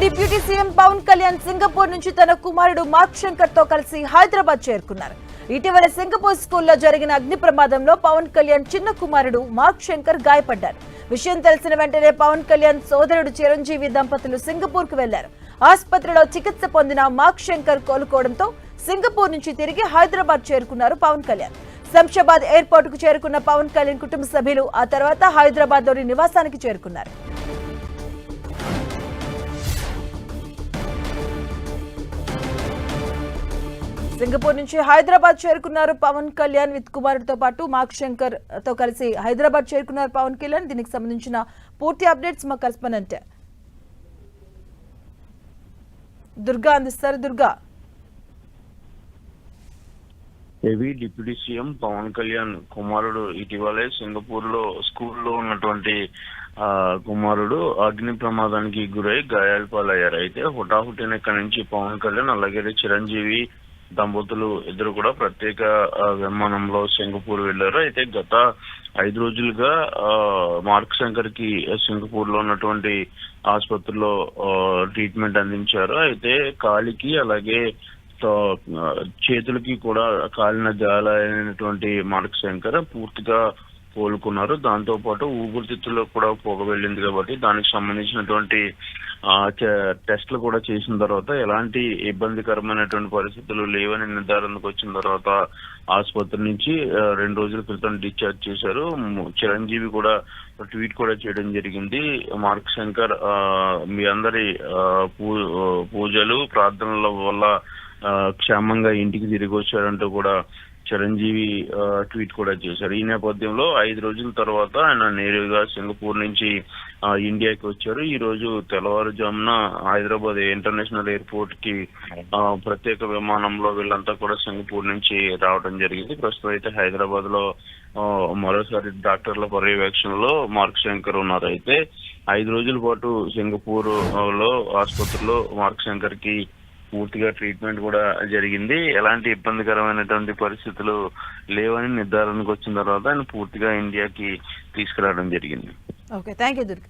Deputy CM Pawan Kalyan Singapore నుంచి తన కుమారుడు మార్క్ శంకర్ తో కలిసి హైదరాబాద్ చేరుకున్నారు. ఇటీవల సింగపూర్ స్కూల్లో జరిగిన అగ్ని ప్రమాదంలో పవన్ కళ్యాణ్ చిన్న కుమారుడు మార్క్ శంకర్ గాయపడ్డారు. విషయం తెలిసిన వెంటనే పవన్ కళ్యాణ్ సోదరుడు చిరంజీవి దంపతులు సింగపూర్ కు వెళ్లారు. ఆసుపత్రిలో చికిత్స పొందిన మార్క్ శంకర్ కోలుకోవడంతో సింగపూర్ నుంచి తిరిగి హైదరాబాద్ చేరుకున్నారు పవన్ కళ్యాణ్. శంషాబాద్ ఎయిర్పోర్ట్ కు చేరుకున్న పవన్ కళ్యాణ్ కుటుంబ సభ్యులు ఆ తర్వాత హైదరాబాద్ లోని నివాసానికి చేరుకున్నారు. సింగపూర్ నుంచి హైదరాబాద్ చేరుకున్నారు పవన్ కళ్యాణ్ విత్ కుమారుడితో పాటు మార్క్ శంకర్ తో కలిసి హైదరాబాద్ చేరుకున్నారు పవన్ కళ్యాణ్. దీనికి సంబంధించిన పూర్తి అప్డేట్స్ మా కరెస్పాండెంట్ దుర్గా అందిస్తారు. దుర్గా, ఏవి డిప్యూటీ సీఎం పవన్ కళ్యాణ్ కుమారుడు ఇటీవలే సింగపూర్ లో స్కూల్లో ఉన్నటువంటి కుమారుడు అగ్ని ప్రమాదానికి గురై గాయాల పాలయ్యారు. అయితే హుటాహుటిన ఇక్కడి నుంచి పవన్ కళ్యాణ్ అలాగే చిరంజీవి దంపతులు ఇద్దరు కూడా ప్రత్యేక విమానంలో సింగపూర్ వెళ్లారు. అయితే గత 5 రోజులుగా మార్క్ శంకర్ కి సింగపూర్ లో ఉన్నటువంటి ఆసుపత్రిలో ట్రీట్మెంట్ అందించారు. అయితే కాలికి అలాగే చేతులకి కూడా కాలిన గాయాలైనటువంటి మార్క్ శంకర్ పూర్తిగా కోలుకున్నారు. దాంతో పాటు ఊపిరితిత్తుల్లో కూడా పొగ వెళ్ళింది కాబట్టి దానికి సంబంధించినటువంటి టెస్టులు కూడా చేసిన తర్వాత ఎలాంటి ఇబ్బందికరమైనటువంటి పరిస్థితులు లేవని నిర్ధారణకు వచ్చిన తర్వాత ఆసుపత్రి నుంచి 2 రోజుల క్రితం డిశ్చార్జ్ చేశారు. చిరంజీవి కూడా ట్వీట్ కూడా చేయడం జరిగింది. మార్క్ శంకర్ మీ అందరి పూజలు ప్రార్థనల వల్ల క్షేమంగా ఇంటికి తిరిగి వచ్చారంటూ కూడా చిరంజీవి ట్వీట్ కూడా చేశారు. ఈ నేపథ్యంలో 5 రోజుల తర్వాత ఆయన నేరుగా సింగపూర్ నుంచి ఇండియాకి వచ్చారు. ఈ రోజు తెల్లవారుజామున హైదరాబాద్ ఇంటర్నేషనల్ ఎయిర్పోర్ట్ కి ప్రత్యేక విమానంలో వీళ్ళంతా కూడా సింగపూర్ నుంచి రావడం జరిగింది. ప్రస్తుతం అయితే హైదరాబాద్ లో మరోసారి డాక్టర్ల పర్యవేక్షణలో మార్క్ శంకర్ ఉన్నారు. అయితే 5 రోజుల పాటు సింగపూర్ లో ఆసుపత్రిలో మార్క్ శంకర్ కి పూర్తిగా ట్రీట్మెంట్ కూడా జరిగింది. ఎలాంటి ఇబ్బందికరమైనటువంటి పరిస్థితులు లేవని నిర్ధారణకు వచ్చిన తర్వాత ఆయన పూర్తిగా ఇండియాకి తీసుకురావడం జరిగింది. Okay, thank you Durga.